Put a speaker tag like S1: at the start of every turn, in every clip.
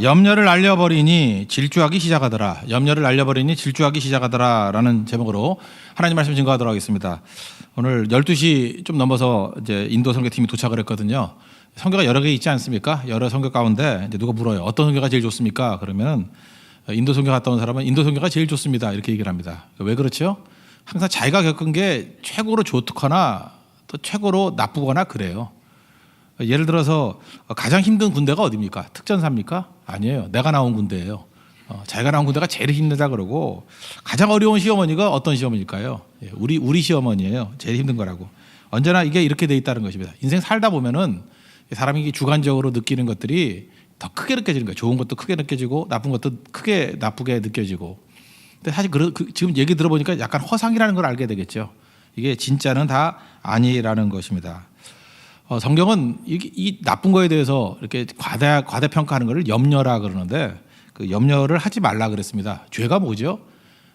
S1: 염려를 날려버리니 질주하기 시작하더라. 염려를 날려버리니 질주하기 시작하더라라는 제목으로 하나님 말씀 증거하도록 하겠습니다. 오늘 12시 좀 넘어서 이제 인도 선교팀이 도착을 했거든요. 선교가 여러 개 있지 않습니까? 여러 선교 가운데 이제 누가 물어요. 어떤 선교가 제일 좋습니까? 그러면 인도 선교 갔다 온 사람은 인도 선교가 제일 좋습니다. 이렇게 얘기를 합니다. 왜 그렇죠? 항상 자기가 겪은 게 최고로 좋거나 또 최고로 나쁘거나 그래요. 예를 들어서 가장 힘든 군대가 어디입니까? 특전사입니까? 아니에요. 내가 나온 군대예요. 자기가 나온 군대가 제일 힘들다 그러고 가장 어려운 시어머니가 어떤 시어머니일까요? 우리 시어머니예요. 제일 힘든 거라고. 언제나 이게 이렇게 돼 있다는 것입니다. 인생 살다 보면은 사람이 주관적으로 느끼는 것들이 더 크게 느껴지는 거예요. 좋은 것도 크게 느껴지고 나쁜 것도 크게 나쁘게 느껴지고. 근데 사실 지금 얘기 들어보니까 약간 허상이라는 걸 알게 되겠죠. 이게 진짜는 다 아니라는 것입니다. 성경은 이 나쁜 거에 대해서 이렇게 과대평가하는 것을 염려라 그러는데 그 염려를 하지 말라 그랬습니다. 죄가 뭐죠?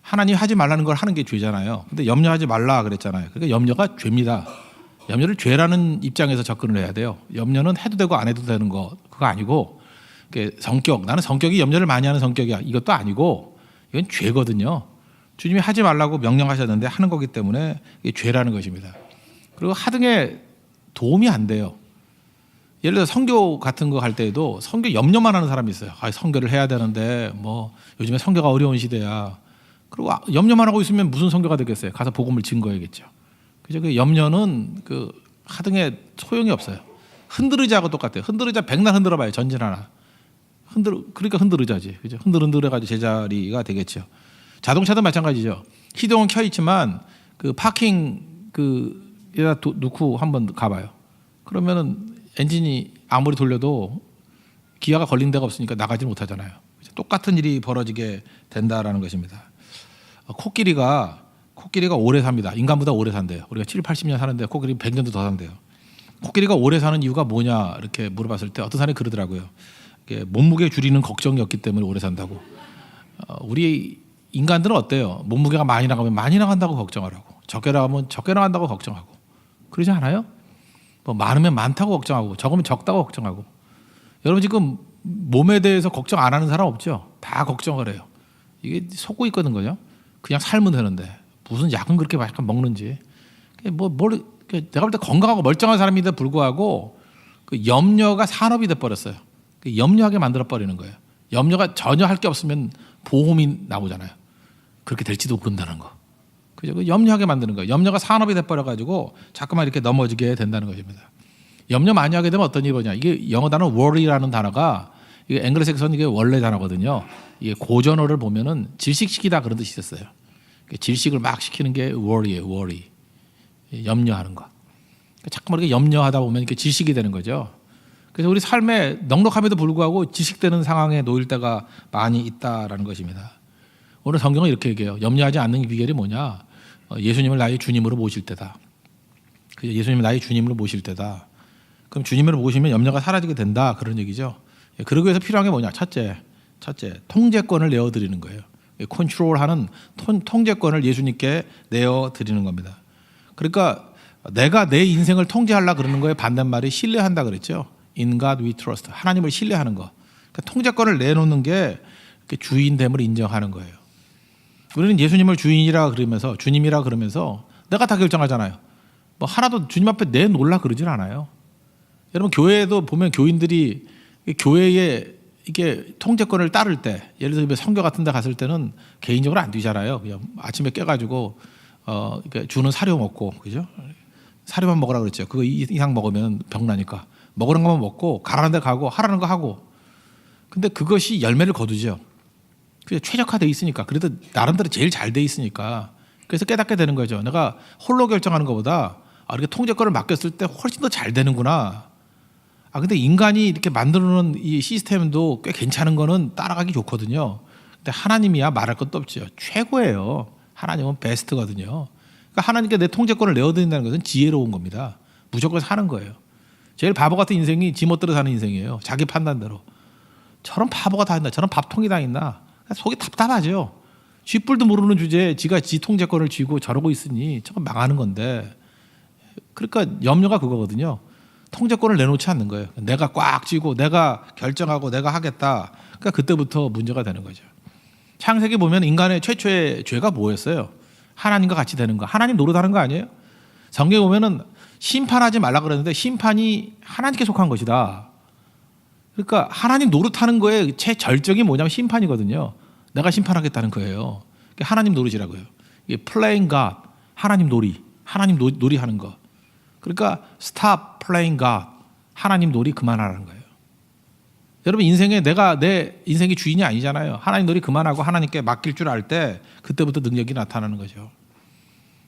S1: 하나님 하지 말라는 걸 하는 게 죄잖아요. 근데 염려하지 말라 그랬잖아요. 그러니까 염려가 죄입니다. 염려를 죄라는 입장에서 접근을 해야 돼요. 염려는 해도 되고 안 해도 되는 거 그거 아니고 성격 나는 성격이 염려를 많이 하는 성격이야 이것도 아니고 이건 죄거든요. 주님이 하지 말라고 명령하셨는데 하는 거기 때문에 이게 죄라는 것입니다. 그리고 하등에 도움이 안 돼요. 예를 들어 선교 같은 거 할 때에도 선교 염려만 하는 사람이 있어요. 선교를 해야 되는데 뭐 요즘에 선교가 어려운 시대야. 그리고 염려만 하고 있으면 무슨 선교가 되겠어요? 가서 복음을 증거해야겠죠. 그죠? 그 염려는 그 하등에 소용이 없어요. 흔들의자하고 똑같아요. 흔들의자 백날 흔들어봐요. 전진 하나. 그러니까 흔들의자지. 그죠? 흔들해가지고 제자리가 되겠죠. 자동차도 마찬가지죠. 시동은 켜 있지만 그 파킹 에다 놓고 한번 가봐요. 그러면은 엔진이 아무리 돌려도 기아가 걸린 데가 없으니까 나가지 못하잖아요. 똑같은 일이 벌어지게 된다라는 것입니다. 코끼리가 오래 삽니다. 인간보다 오래 산대요. 우리가 7, 80년 사는데 코끼리 100년도 더 산대요. 코끼리가 오래 사는 이유가 뭐냐 이렇게 물어봤을 때 어떤 사람이 그러더라고요. 몸무게 줄이는 걱정이 없기 때문에 오래 산다고. 우리 인간들은 어때요? 몸무게가 많이 나가면 많이 나간다고 걱정을 하고 적게 나가면 적게 나간다고 걱정하고 그러지 않아요? 뭐 많으면 많다고 걱정하고 적으면 적다고 걱정하고. 여러분 지금 몸에 대해서 걱정 안 하는 사람 없죠? 다 걱정을 해요. 이게 속고 있거든 거죠. 그냥 살면 되는데 무슨 약은 그렇게 많이 먹는지. 내가 볼 때 건강하고 멀쩡한 사람인데 불구하고 그 염려가 산업이 돼 버렸어요. 염려하게 만들어 버리는 거예요. 염려가 전혀 할 게 없으면 보험이 나오잖아요. 그렇게 될지도 모른다는 거. 그죠? 염려하게 만드는 거예요. 염려가 산업이 돼버려가지고 자꾸만 이렇게 넘어지게 된다는 것입니다. 염려 많이 하게 되면 어떤 일이 뭐냐. 이게 영어 단어 worry라는 단어가 이게 앵글로색선 이게 원래 단어거든요. 이게 고전어를 보면은 질식시키다 그런 뜻이 있었어요. 질식을 막 시키는 게 worry예요. worry. 염려하는 거. 자꾸만 이렇게 염려하다 보면 이렇게 질식이 되는 거죠. 그래서 우리 삶에 넉넉함에도 불구하고 질식되는 상황에 놓일 때가 많이 있다라는 것입니다. 오늘 성경은 이렇게 얘기해요. 염려하지 않는 비결이 뭐냐? 예수님을 나의 주님으로 모실 때다. 예수님을 나의 주님으로 모실 때다. 그럼 주님으로 모시면 염려가 사라지게 된다. 그런 얘기죠. 그러기 위해서 필요한 게 뭐냐? 첫째, 통제권을 내어드리는 거예요. 컨트롤하는 통제권을 예수님께 내어드리는 겁니다. 그러니까 내가 내 인생을 통제하려고 그러는 거에 반대말이 신뢰한다 그랬죠. In God we trust. 하나님을 신뢰하는 거. 그러니까 통제권을 내놓는 게 주인됨을 인정하는 거예요. 우리는 예수님을 주인이라 그러면서 주님이라 그러면서 내가 다 결정하잖아요. 뭐 하나도 주님 앞에 내놓으려 그러진 않아요. 여러분 교회에도 보면 교인들이 교회에 이게 통제권을 따를 때 예를 들면 선교 같은 데 갔을 때는 개인적으로 안 뛰잖아요. 그냥 아침에 깨가지고 주는 사료 먹고 그죠? 사료만 먹으라 그랬죠. 그거 이상 먹으면 병나니까 먹으는 것만 먹고 가라는 데 가고 하라는 거 하고. 근데 그것이 열매를 거두죠. 그게 최적화돼 있으니까. 그래도 나름대로 제일 잘 돼 있으니까. 그래서 깨닫게 되는 거죠. 내가 홀로 결정하는 것보다 이렇게 통제권을 맡겼을 때 훨씬 더 잘 되는구나. 근데 인간이 이렇게 만들어놓은 이 시스템도 꽤 괜찮은 거는 따라가기 좋거든요. 근데 하나님이야 말할 것도 없죠. 최고예요. 하나님은 베스트거든요. 그러니까 하나님께 내 통제권을 내어드린다는 것은 지혜로운 겁니다. 무조건 사는 거예요. 제일 바보 같은 인생이 지멋대로 사는 인생이에요. 자기 판단대로. 저런 바보가 다 있나? 저런 밥통이 다 있나? 속이 답답하죠. 쥐뿔도 모르는 주제에 지가 지 통제권을 쥐고 저러고 있으니 저건 망하는 건데. 그러니까 염려가 그거거든요. 통제권을 내놓지 않는 거예요. 내가 꽉 쥐고 내가 결정하고 내가 하겠다. 그러니까 그때부터 문제가 되는 거죠. 창세기 보면 인간의 최초의 죄가 뭐였어요? 하나님과 같이 되는 거. 하나님 노릇하는 거 아니에요? 성경에 보면은 심판하지 말라 그랬는데 심판이 하나님께 속한 것이다. 그러니까 하나님 노릇하는 거에 최절정이 뭐냐면 심판이거든요. 내가 심판하겠다는 거예요. 하나님 노릇이라고요. 이게 playing God, 하나님 놀이, 하나님 놀이하는 거. 그러니까 stop playing God, 하나님 놀이 그만하라는 거예요. 여러분 인생에 내가 내 인생의 주인이 아니잖아요. 하나님 놀이 그만하고 하나님께 맡길 줄 알 때 그때부터 능력이 나타나는 거죠.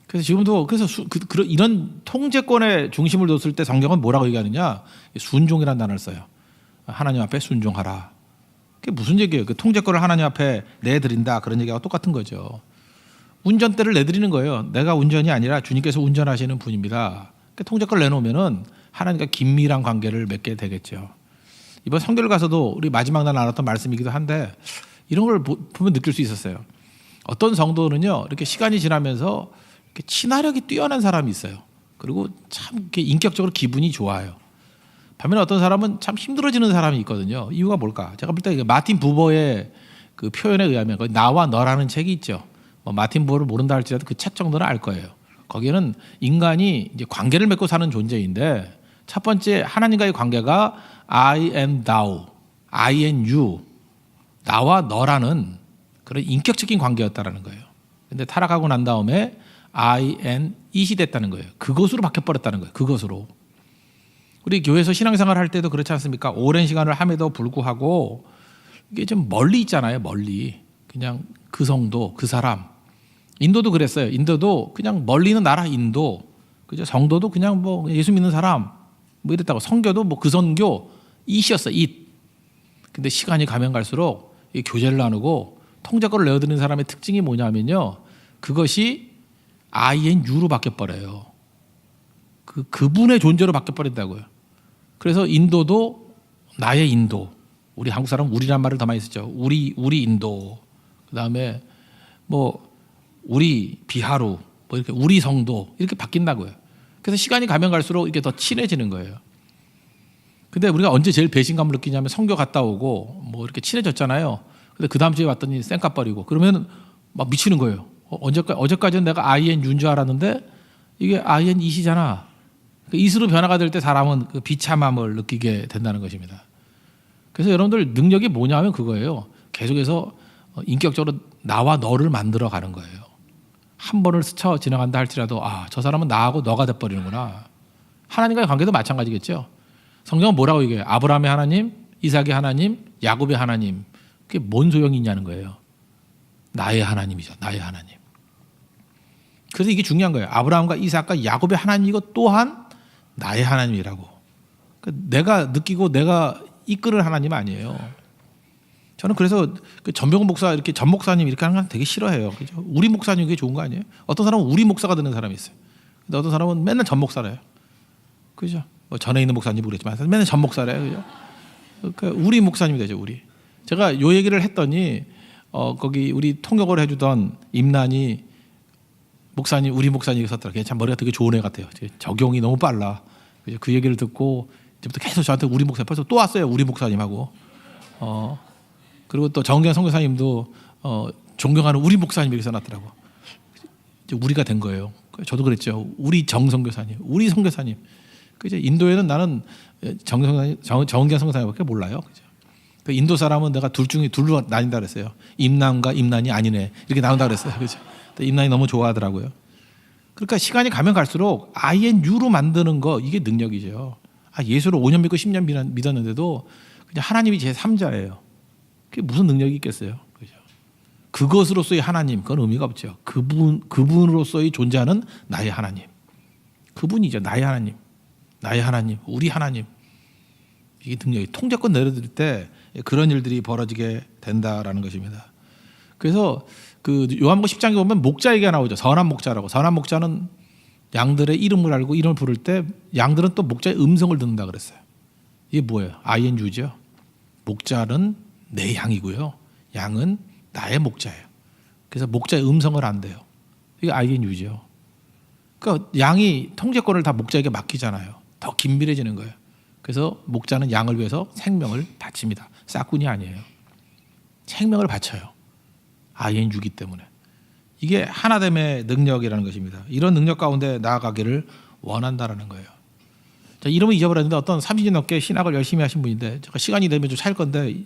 S1: 그래서 지금도 그래서 이런 통제권에 중심을 뒀을 때 성경은 뭐라고 얘기하느냐? 순종이라는 단어를 써요. 하나님 앞에 순종하라. 그게 무슨 얘기예요? 그 통제권을 하나님 앞에 내드린다 그런 얘기하고 똑같은 거죠. 운전대를 내드리는 거예요. 내가 운전이 아니라 주님께서 운전하시는 분입니다. 통제권을 내놓으면은 하나님과 긴밀한 관계를 맺게 되겠죠. 이번 성결 가서도 우리 마지막 날 나눴던 말씀이기도 한데 이런 걸 보면 느낄 수 있었어요. 어떤 성도는요 이렇게 시간이 지나면서 이렇게 친화력이 뛰어난 사람이 있어요. 그리고 참 이렇게 인격적으로 기분이 좋아요. 반면에 어떤 사람은 참 힘들어지는 사람이 있거든요. 이유가 뭘까? 제가 볼 때 마틴 부버의 그 표현에 의하면 나와 너라는 책이 있죠. 뭐 마틴 부버를 모른다 할지라도 그 책 정도는 알 거예요. 거기에는 인간이 이제 관계를 맺고 사는 존재인데 첫 번째 하나님과의 관계가 I and thou, I and you, 나와 너라는 그런 인격적인 관계였다라는 거예요. 근데 타락하고 난 다음에 I and it이 됐다는 거예요. 그것으로 바뀌어버렸다는 거예요. 그것으로. 우리 교회에서 신앙생활 할 때도 그렇지 않습니까? 오랜 시간을 함에도 불구하고 이게 좀 멀리 있잖아요. 멀리. 그냥 그 성도, 그 사람. 인도도 그랬어요. 인도도 그냥 멀리 있는 나라 인도. 그죠? 성도도 그냥 뭐 예수 믿는 사람 뭐 이랬다고. 성교도 뭐 그 성교 it이었어. it. 근데 시간이 가면 갈수록 이 교제를 나누고 통제권을 내어드리는 사람의 특징이 뭐냐면요. 그것이 I and you로 바뀌어버려요. 그분의 존재로 바뀌어버린다고요. 그래서 인도도 나의 인도. 우리 한국 사람은 우리란 말을 더 많이 쓰죠. 우리 인도. 그다음에 뭐 우리 비하루 뭐 이렇게 우리 성도 이렇게 바뀐다고요. 그래서 시간이 가면 갈수록 이게 더 친해지는 거예요. 근데 우리가 언제 제일 배신감을 느끼냐면 성교 갔다 오고 뭐 이렇게 친해졌잖아요. 근데 그 다음 주에 왔더니 쌩까 버리고 그러면 막 미치는 거예요. 어제까지는 내가 I and you인 줄 알았는데 이게 I and it이잖아. it으로 변화가 될 때 사람은 그 비참함을 느끼게 된다는 것입니다. 그래서 여러분들 능력이 뭐냐면 그거예요. 계속해서 인격적으로 나와 너를 만들어 가는 거예요. 한 번을 스쳐 지나간다 할지라도 저 사람은 나하고 너가 돼버리는구나. 하나님과의 관계도 마찬가지겠죠. 성경은 뭐라고 얘기해요? 아브라함의 하나님, 이삭의 하나님, 야곱의 하나님. 그게 뭔 소용이 있냐는 거예요. 나의 하나님이죠. 나의 하나님. 그래서 이게 중요한 거예요. 아브라함과 이삭과 야곱의 하나님이고 또한 나의 하나님이라고. 내가 느끼고 내가 이끄는 하나님 아니에요. 저는 그래서 그 전병훈 목사 이렇게 전 목사님 이렇게 하는 건 되게 싫어해요. 그죠? 우리 목사님 그게 좋은 거 아니에요? 어떤 사람은 우리 목사가 되는 사람이 있어요. 근데 어떤 사람은 맨날 전 목사래요. 그죠? 뭐 전에 있는 목사인지 모르겠지만 맨날 전 목사래요. 그죠? 그러니까 우리 목사님이 되죠. 우리. 제가 요 얘기를 했더니 거기 우리 통역을 해주던 임난이 목사님 우리 목사님이 썼더라고요. 참 머리가 되게 좋은 애 같아요. 적용이 너무 빨라. 그죠? 그 얘기를 듣고 이제부터 계속 저한테 우리 목사 벌써 또 왔어요. 우리 목사님하고. 그리고 또 정경 선교사님도 존경하는 우리 목사님 이렇게 써놨더라고. 이제 우리가 된 거예요. 저도 그랬죠. 우리 정 선교사님, 우리 선교사님. 그죠? 인도에는 나는 정경 선교사님밖에 몰라요. 그죠? 그 인도 사람은 내가 둘로 나뉜다 그랬어요. 임남과 임난이 아니네 이렇게 나눈다 그랬어요. 그죠? 임난이 너무 좋아하더라고요. 그러니까 시간이 가면 갈수록 I and you로 만드는 거 이게 능력이죠. 예수를 5년 믿고 10년 믿었는데도 그냥 하나님이 제 3자예요. 그게 무슨 능력이 있겠어요? 그죠? 그것으로서의 하나님, 그건 의미가 없죠. 그분으로서의 존재하는 나의 하나님. 그분이죠. 나의 하나님. 나의 하나님. 우리 하나님. 이게 능력이 통제권 내려드릴 때 그런 일들이 벌어지게 된다라는 것입니다. 그래서 그 요한복음 10장에 보면 목자 얘기가 나오죠. 선한 목자라고. 선한 목자는 양들의 이름을 알고 이름을 부를 때 양들은 또 목자의 음성을 듣는다 그랬어요. 이게 뭐예요? I and you죠. 목자는 내 양이고요. 양은 나의 목자예요. 그래서 목자의 음성을 안대요. 이게 I and you죠. 그러니까 양이 통제권을 다 목자에게 맡기잖아요. 더 긴밀해지는 거예요. 그래서 목자는 양을 위해서 생명을 바칩니다. 싹군이 아니에요. 생명을 바쳐요. INU이기 때문에. 이게 하나됨의 능력이라는 것입니다. 이런 능력 가운데 나아가기를 원한다라는 거예요. 자, 이름을 잊어버렸는데 어떤 30년 넘게 신학을 열심히 하신 분인데 제가 시간이 되면 좀 찾을 건데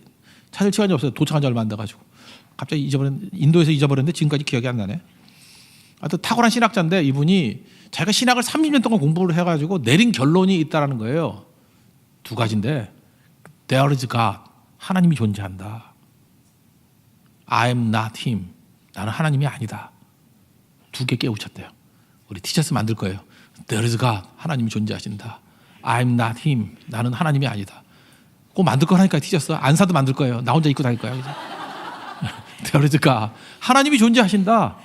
S1: 찾을 시간이 없어요. 도착한 지 얼마 안 돼가지고 갑자기 인도에서 잊어버렸는데 지금까지 기억이 안 나네. 하여튼 탁월한 신학자인데 이분이 자기가 신학을 30년 동안 공부를 해가지고 내린 결론이 있다라는 거예요. 두 가지인데 There is God. 하나님이 존재한다. I am not him. 나는 하나님이 아니다. 두 개 깨우쳤대요. 우리 티셔츠 만들 거예요. There is God. 하나님이 존재하신다. I am not him. 나는 하나님이 아니다. 꼭 만들 거라니까 티셔츠. 안 사도 만들 거예요. 나 혼자 입고 다닐 거야. There is God. 하나님이 존재하신다.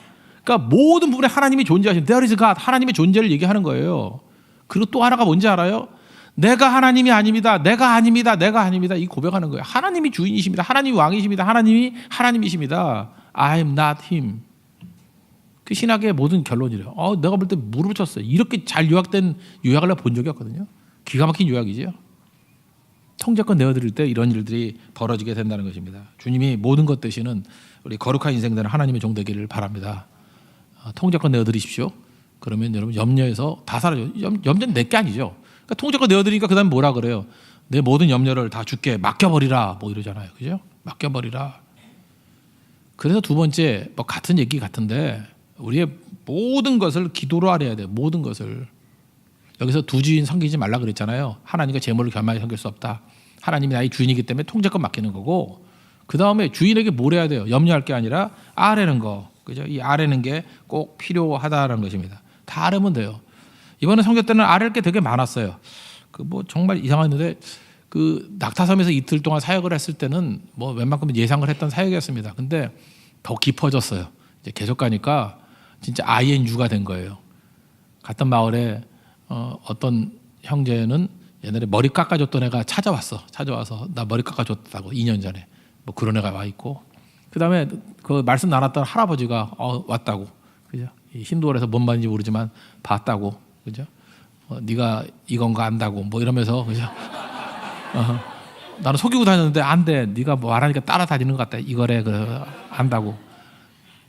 S1: 그러니까 모든 부분에 하나님이 존재하신다. There is God. 하나님의 존재를 얘기하는 거예요. 그리고 또 하나가 뭔지 알아요? 내가 하나님이 아닙니다. 내가 아닙니다. 내가 아닙니다. 이 고백하는 거예요. 하나님이 주인이십니다. 하나님이 왕이십니다. 하나님이 하나님이십니다. I am not him. 그 신학의 모든 결론이래요. 내가 볼 때 무릎을 쳤어요. 이렇게 잘 요약된 요약을 내가 본 적이 없거든요. 기가 막힌 요약이죠. 통제권 내어드릴 때 이런 일들이 벌어지게 된다는 것입니다. 주님이 모든 것 되시는 우리 거룩한 인생 되는 하나님의 종 되기를 바랍니다. 통제권 내어드리십시오. 그러면 여러분 염려에서 다 사라져요. 염려는 내 게 아니죠. 그러니까 통제권 내어드리니까 그 다음에 뭐라 그래요? 내 모든 염려를 다 주께 맡겨버리라 뭐 이러잖아요. 그죠? 맡겨버리라. 그래서 두 번째 뭐 같은 얘기 같은데 우리의 모든 것을 기도로 아뢰야 돼요. 모든 것을. 여기서 두 주인 섬기지 말라 그랬잖아요. 하나님과 재물을 겸하여 섬길 수 없다. 하나님이 나의 주인이기 때문에 통제권 맡기는 거고 그 다음에 주인에게 뭘 해야 돼요? 염려할 게 아니라 아뢰는 거. 그죠? 이 아뢰는 게 꼭 필요하다라는 것입니다. 다 아뢰면 돼요. 이번에 선교 때는 아뢰할 게 되게 많았어요. 그 뭐 정말 이상했는데 그 낙타섬에서 이틀 동안 사역을 했을 때는 뭐 웬만큼 예상을 했던 사역이었습니다. 근데 더 깊어졌어요. 이제 계속 가니까 진짜 INU가 된 거예요. 갔던 마을에 어떤 형제는 옛날에 머리 깎아줬던 애가 찾아와서 나 머리 깎아줬다고 2년 전에 뭐 그런 애가 와 있고 그 다음에 그 말씀 나눴던 할아버지가 왔다고 그죠? 힌두어에서 뭔 말인지 모르지만 봤다고 그죠? 네가 이건가 안다고 뭐 이러면서 그죠? 나는 속이고 다녔는데 안 돼. 네가 뭐 말하니까 따라다니는 것 같다. 이거래 그래 안다고.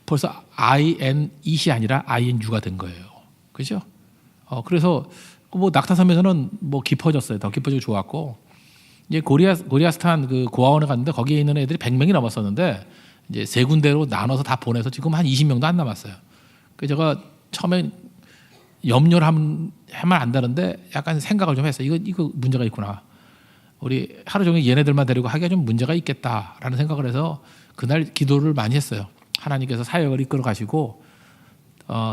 S1: 벌써 INE이 아니라 INU가 된 거예요. 그죠? 그래서 뭐 낙타섬에서는 뭐 깊어졌어요. 더 깊어지고 좋았고 이제 고리아스탄 그 고아원에 갔는데 거기에 있는 애들이 100명이 넘었었는데 이제 세 군데로 나눠서 다 보내서 지금 한 20명도 안 남았어요. 그래서 제가 처음에 염려를 하면 안 되는데 약간 생각을 좀 했어요. 이거 문제가 있구나. 우리 하루 종일 얘네들만 데리고 하기가 좀 문제가 있겠다라는 생각을 해서 그날 기도를 많이 했어요. 하나님께서 사역을 이끌어 가시고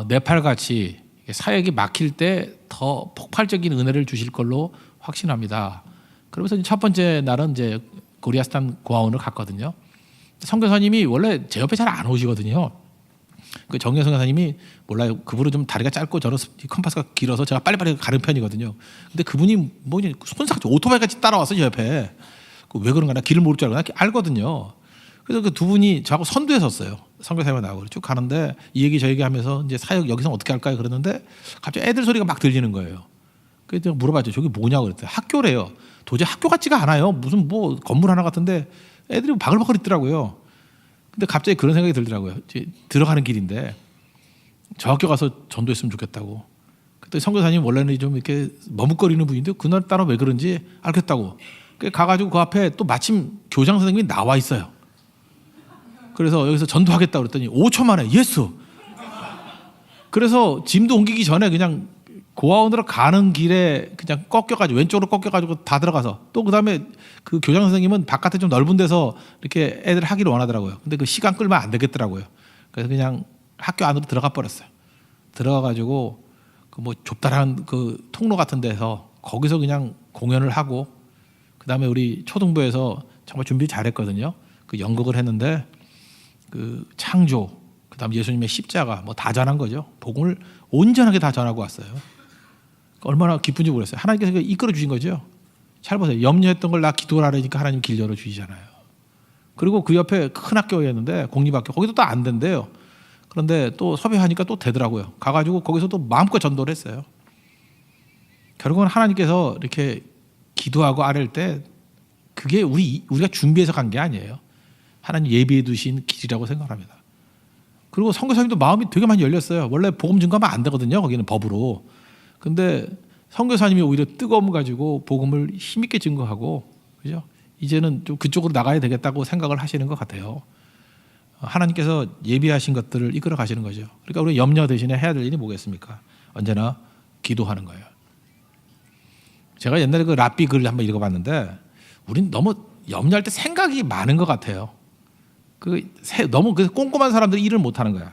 S1: 네팔같이 사역이 막힐 때 더 폭발적인 은혜를 주실 걸로 확신합니다. 그러면서 첫 번째 날은 이제 고리아스탄 고아원을 갔거든요. 선교사님이 원래 제 옆에 잘 안 오시거든요. 그 정현 선교사님이 몰라요. 그분은 좀 다리가 짧고 저는 컴파스가 길어서 제가 빨리빨리 가는 편이거든요. 근데 그분이 뭐 손삭 오토바이 같이 따라와서 제 옆에 왜 그런가 나 길을 모를 줄 알고 나 알거든요. 그래서 그 두 분이 저하고 선두에 섰어요. 선교사님이 나오고 쭉 가는데 이 얘기 저 얘기 하면서 이제 사역 여기서 어떻게 할까요? 그러는데 갑자기 애들 소리가 막 들리는 거예요. 그래서 제가 물어봤죠. 저기 뭐냐고 그랬더니 학교래요. 도저히 학교 같지가 않아요. 무슨 뭐 건물 하나 같은데 애들이 바글바글 있더라고요. 근데 갑자기 그런 생각이 들더라고요. 이제 들어가는 길인데 저 학교 가서 전도했으면 좋겠다고. 그때 선교사님 원래는 좀 이렇게 머뭇거리는 분인데 그날따라 왜 그런지 알겠다고. 가가지고 그 앞에 또 마침 교장 선생님이 나와 있어요. 그래서 여기서 전도하겠다고 그랬더니 5초 만에 예스. 그래서 짐도 옮기기 전에 그냥 고아원으로 가는 길에 그냥 꺾여가지고 왼쪽으로 꺾여가지고 다 들어가서 또 그다음에 그 교장 선생님은 바깥에 좀 넓은 데서 이렇게 애들 하기를 원하더라고요. 근데 그 시간 끌면 안 되겠더라고요. 그래서 그냥 학교 안으로 들어가 버렸어요. 들어가가지고 그 뭐 좁다란 그 통로 같은 데서 거기서 그냥 공연을 하고 그다음에 우리 초등부에서 정말 준비 잘했거든요. 그 연극을 했는데 그 창조 그다음 예수님의 십자가 뭐 다 전한 거죠. 복음을 온전하게 다 전하고 왔어요. 얼마나 기쁜지 모르겠어요. 하나님께서 이끌어 주신 거죠. 잘 보세요. 염려했던 걸 나 기도를 하려니까 하나님 길 열어 주시잖아요. 그리고 그 옆에 큰 학교였는데 공립학교 거기도 또 안 된대요. 그런데 또 섭외하니까 또 되더라고요. 가가지고 거기서 또 마음껏 전도를 했어요. 결국은 하나님께서 이렇게 기도하고 아뢰일 때 그게 우리가 준비해서 간 게 아니에요. 하나님 예비해 두신 길이라고 생각합니다. 그리고 선교사님도 마음이 되게 많이 열렸어요. 원래 복음 증거하면 안 되거든요. 거기는 법으로. 근데 선교사님이 오히려 뜨거움 가지고 복음을 힘있게 증거하고, 그죠? 이제는 좀 그쪽으로 나가야 되겠다고 생각을 하시는 것 같아요. 하나님께서 예비하신 것들을 이끌어 가시는 거죠. 그러니까 우리 염려 대신에 해야 될 일이 뭐겠습니까? 언제나 기도하는 거예요. 제가 옛날에 그 랍비 글을 한번 읽어봤는데, 우린 너무 염려할 때 생각이 많은 것 같아요. 너무 꼼꼼한 사람들이 일을 못하는 거야.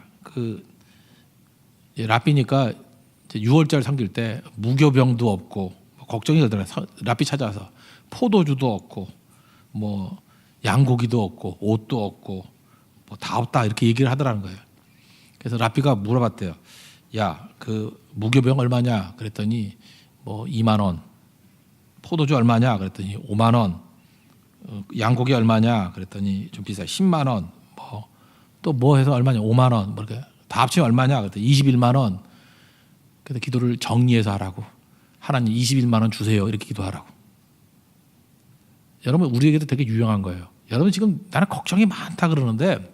S1: 랍비니까 6월절 섬길 때 무교병도 없고 걱정이 되더라고요. 랍비 찾아와서 포도주도 없고 뭐 양고기도 없고 옷도 없고 뭐 다 없다 이렇게 얘기를 하더라는 거예요. 그래서 랍비가 물어봤대요. 야, 그 무교병 얼마냐? 그랬더니 뭐 2만 원. 포도주 얼마냐? 그랬더니 5만 원. 양고기 얼마냐? 그랬더니 좀 비싸. 10만 원. 또 뭐 해서 얼마냐? 5만 원. 뭐 이렇게 다 합치면 얼마냐? 그랬더니 21만 원. 그래서 기도를 정리해서 하라고. 하나님 21만 원 주세요. 이렇게 기도하라고. 여러분 우리에게도 되게 유용한 거예요. 여러분 지금 나는 걱정이 많다 그러는데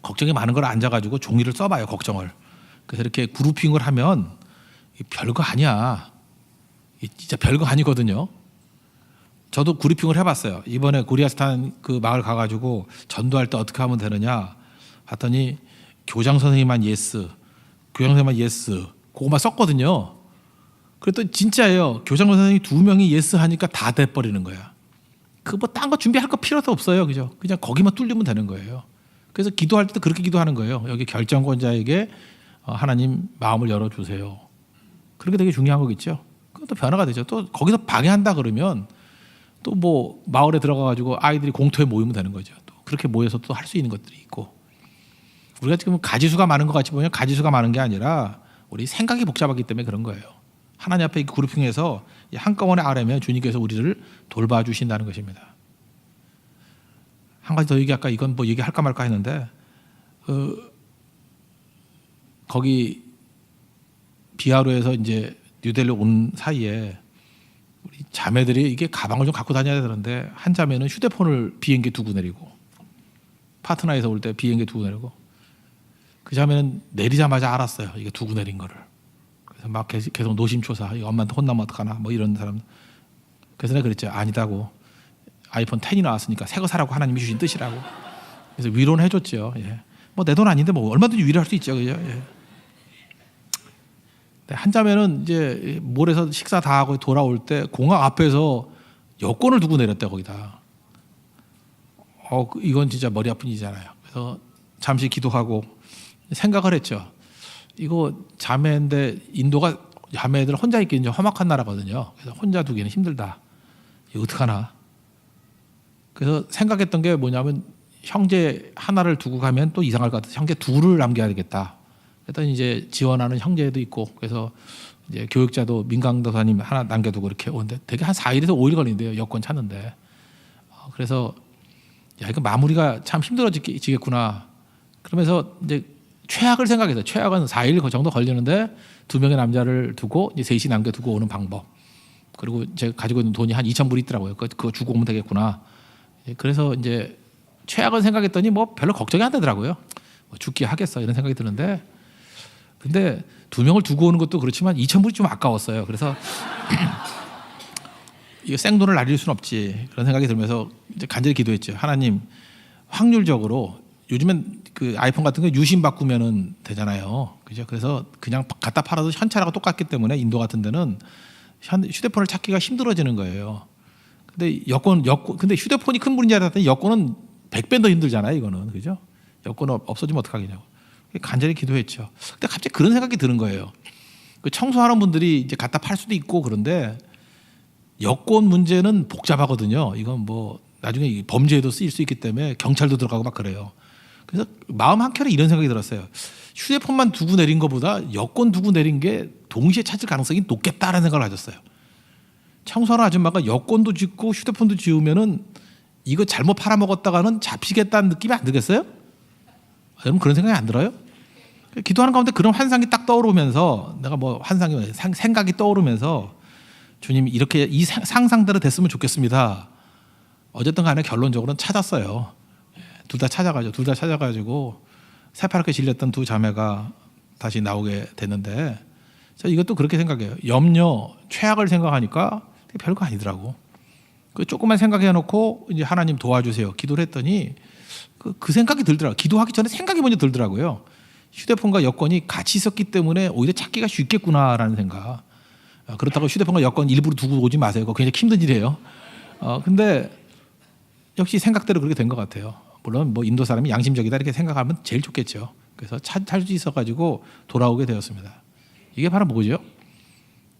S1: 걱정이 많은 걸 앉아가지고 종이를 써봐요. 걱정을. 그래서 이렇게 그룹핑을 하면 별거 아니야. 진짜 별거 아니거든요. 저도 그룹핑을 해봤어요. 이번에 고리아스탄 그 마을 가가지고 전도할 때 어떻게 하면 되느냐 봤더니 교장 선생님만 예스, 교장 선생님만 예스, 그거만 썼거든요. 그랬더니 진짜예요. 교장 선생님 2명이 예스 하니까 다 돼버리는 거야. 그 뭐 딴 거 준비할 거 필요도 없어요, 그죠? 그냥 거기만 뚫리면 되는 거예요. 그래서 기도할 때도 그렇게 기도하는 거예요. 여기 결정권자에게 하나님 마음을 열어주세요. 그렇게 되게 중요한 거겠죠. 그것도 변화가 되죠. 또 거기서 방해한다 그러면 또 뭐 마을에 들어가가지고 아이들이 공터에 모이면 되는 거죠. 또 그렇게 모여서 또 할 수 있는 것들이 있고. 우리가 지금 가지수가 많은 것 같이 보면 가지수가 많은 게 아니라 우리 생각이 복잡하기 때문에 그런 거예요. 하나님 앞에 그룹핑해서 한꺼번에 아뢰면 주님께서 우리를 돌봐주신다는 것입니다. 한 가지 더 얘기할까? 이건 뭐 얘기할까 말까 했는데 거기 비하로에서 이제 뉴델리 온 사이에 우리 자매들이 이게 가방을 좀 갖고 다녀야 되는데 한 자매는 휴대폰을 비행기에 두고 내리고 파트너에서 올 때 비행기에 두고 내리고 그 자매는 내리자마자 알았어요. 이게 두고 내린 거를. 그래서 막 계속 노심초사. 이 엄마한테 혼나면 어떡하나 뭐 이런 사람. 그래서 내가 그랬죠. 아니다고. 아이폰 10이 나왔으니까 새 거 사라고 하나님이 주신 뜻이라고. 그래서 위로는 해줬죠. 예. 뭐 내 돈 아닌데 뭐 얼마든지 위로할 수 있죠. 그죠? 예. 한 자매는 이제 몰에서 식사 다 하고 돌아올 때 공항 앞에서 여권을 두고 내렸대 거기다. 이건 진짜 머리 아픈 일이잖아요. 그래서 잠시 기도하고 생각을 했죠. 이거 자매인데 인도가 자매들 혼자 있기 이제 험악한 나라거든요. 그래서 혼자 두기는 힘들다. 이거 어떡하나. 그래서 생각했던 게 뭐냐면 형제 하나를 두고 가면 또 이상할 것 같아서 형제 둘을 남겨야 되겠다. 그랬더니 이제 지원하는 형제도 있고 그래서 이제 교육자도 민강도사님 하나 남겨두고 이렇게 오는데 되게 한 4일에서 5일 걸린대요. 여권 찾는데. 그래서 야 이거 마무리가 참 힘들어지겠구나. 그러면서 이제 최악을 생각해서 최악은 4일 정도 걸리는데 2명의 남자를 두고 이제 셋이 남겨두고 오는 방법. 그리고 제가 가지고 있는 돈이 한 2,000불 있더라고요. 그거 주고 오면 되겠구나. 그래서 이제 최악을 생각했더니 뭐 별로 걱정이 안 되더라고요. 뭐 죽기 하겠어 이런 생각이 드는데 근데 2명을 두고 오는 것도 그렇지만 2,000불이 좀 아까웠어요. 그래서 이거 생돈을 날릴 수는 없지 그런 생각이 들면서 이제 간절히 기도했죠. 하나님 확률적으로 요즘엔 그 아이폰 같은 거 유심 바꾸면은 되잖아요. 그죠? 그래서 그냥 갖다 팔아도 현찰하고 똑같기 때문에 인도 같은 데는 휴대폰을 찾기가 힘들어지는 거예요. 근데 근데 휴대폰이 큰 문제라 했더니 여권은 100배 더 힘들잖아요. 이거는 그죠? 여권 없어지면 어떡하겠냐고. 간절히 기도했죠. 근데 갑자기 그런 생각이 드는 거예요. 그 청소하는 분들이 이제 갖다 팔 수도 있고 그런데 여권 문제는 복잡하거든요. 이건 뭐 나중에 범죄에도 쓰일 수 있기 때문에 경찰도 들어가고 막 그래요. 그래서 마음 한켠에 이런 생각이 들었어요. 휴대폰만 두고 내린 것보다 여권 두고 내린 게 동시에 찾을 가능성이 높겠다라는 생각을 가졌어요. 청소하는 아줌마가 여권도 짓고 휴대폰도 지우면은 이거 잘못 팔아먹었다가는 잡히겠다는 느낌이 안 들겠어요? 여러분 그런 생각이 안 들어요? 기도하는 가운데 그런 환상이 딱 떠오르면서 내가 뭐 환상이 생각이 떠오르면서 주님 이렇게 이 상상대로 됐으면 좋겠습니다. 어쨌든 간에 결론적으로는 찾았어요. 둘 다 찾아가지고 새파랗게 질렸던 두 자매가 다시 나오게 됐는데 저 이것도 그렇게 생각해요. 염려, 최악을 생각하니까 별거 아니더라고. 그 조금만 생각해놓고 이제 하나님 도와주세요. 기도를 했더니 그 생각이 들더라고요. 기도하기 전에 생각이 먼저 들더라고요. 휴대폰과 여권이 같이 있었기 때문에 오히려 찾기가 쉽겠구나라는 생각. 그렇다고 휴대폰과 여권 일부러 두고 오지 마세요. 그거 굉장히 힘든 일이에요. 근데 역시 생각대로 그렇게 된 것 같아요. 물론 뭐 인도 사람이 양심적이다 이렇게 생각하면 제일 좋겠죠. 그래서 찾을 수 있어가지고 돌아오게 되었습니다. 이게 바로 뭐죠?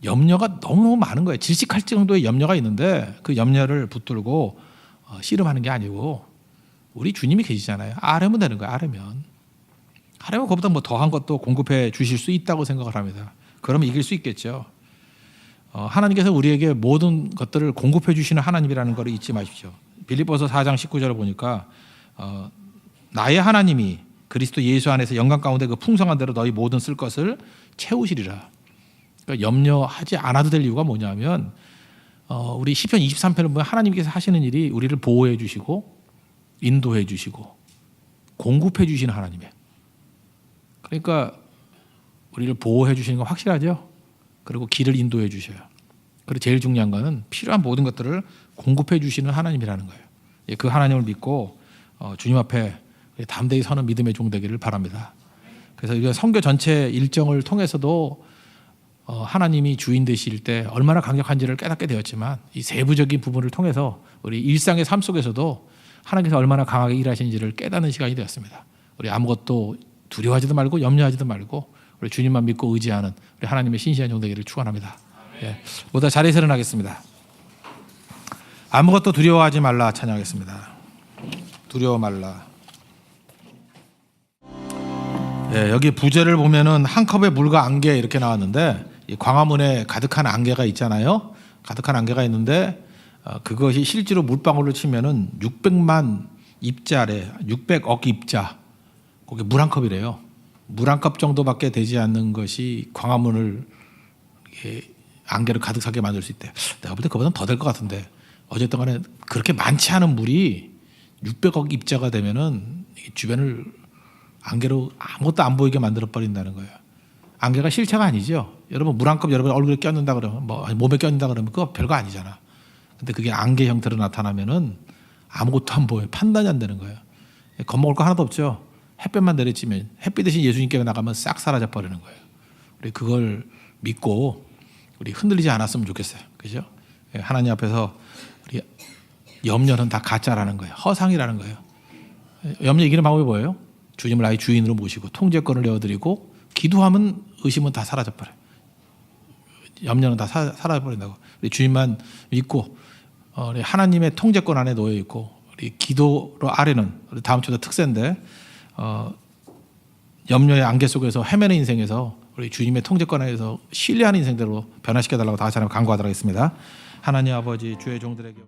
S1: 염려가 너무너무 많은 거예요. 질식할 정도의 염려가 있는데 그 염려를 붙들고 씨름하는 게 아니고 우리 주님이 계시잖아요. 아뢰면 되는 거예요. 아뢰면 그보다 뭐 더한 것도 공급해 주실 수 있다고 생각을 합니다. 그러면 이길 수 있겠죠. 하나님께서 우리에게 모든 것들을 공급해 주시는 하나님이라는 걸 잊지 마십시오. 빌립보서 4장 19절을 보니까 나의 하나님이 그리스도 예수 안에서 영광 가운데 그 풍성한 대로 너희 모든 쓸 것을 채우시리라. 그러니까 염려하지 않아도 될 이유가 뭐냐면 우리 시편 23편을 보면 하나님께서 하시는 일이 우리를 보호해 주시고 인도해 주시고 공급해 주시는 하나님이에요. 그러니까 우리를 보호해 주시는 건 확실하죠. 그리고 길을 인도해 주셔요. 그리고 제일 중요한 거는 필요한 모든 것들을 공급해 주시는 하나님이라는 거예요. 그 하나님을 믿고 주님 앞에 담대히 서는 믿음의 종 되기를 바랍니다. 그래서 이거 선교 전체 일정을 통해서도 하나님이 주인 되실 때 얼마나 강력한지를 깨닫게 되었지만 이 세부적인 부분을 통해서 우리 일상의 삶 속에서도 하나님께서 얼마나 강하게 일하시는지를 깨닫는 시간이 되었습니다. 우리 아무것도 두려워하지도 말고 염려하지도 말고 우리 주님만 믿고 의지하는 우리 하나님의 신실한 종 되기를 축원합니다. 예, 모두 자리에서 일어나겠습니다. 아무것도 두려워하지 말라 찬양하겠습니다. 두려워 말라. 예, 여기 부제를 보면은 한 컵의 물과 안개 이렇게 나왔는데 이 광화문에 가득한 안개가 있잖아요. 가득한 안개가 있는데 그것이 실제로 물방울로 치면은 600만 입자래, 600억 입자. 거기 물 한 컵이래요. 물 한 컵 정도밖에 되지 않는 것이 광화문을 안개를 가득 차게 만들 수 있대. 내가 볼 때 그보다는 더 될 것 같은데 어쨌든 간에 그렇게 많지 않은 물이 600억 입자가 되면은 주변을 안개로 아무것도 안 보이게 만들어 버린다는 거예요. 안개가 실체가 아니죠. 여러분 물 한 컵 여러분 얼굴에 껴는다 그러면 뭐 몸에 껴는다 그러면 그거 별거 아니잖아. 근데 그게 안개 형태로 나타나면은 아무것도 안 보여요. 판단이 안 되는 거예요. 겁먹을 거 하나도 없죠. 햇볕만 내리치면 햇빛 대신 예수님께 나가면 싹 사라져 버리는 거예요. 우리 그걸 믿고 우리 흔들리지 않았으면 좋겠어요. 그죠? 하나님 앞에서 우리 염려는 다 가짜라는 거예요. 허상이라는 거예요. 염려 이기는 방법이 뭐예요? 주님을 아예 주인으로 모시고 통제권을 내어드리고 기도하면 의심은 다 사라져 버려요. 염려는 다 사라져 버린다고. 우리 주님만 믿고 우리 하나님의 통제권 안에 놓여 있고 우리 기도로 아래는 우리 다음 주도 특세인데 염려의 안개 속에서 헤매는 인생에서 우리 주님의 통제권 안에서 신뢰하는 인생대로 변화시켜 달라고 다 같이 하나님 간구하도록 하겠습니다. 하나님 아버지 주의 종들에게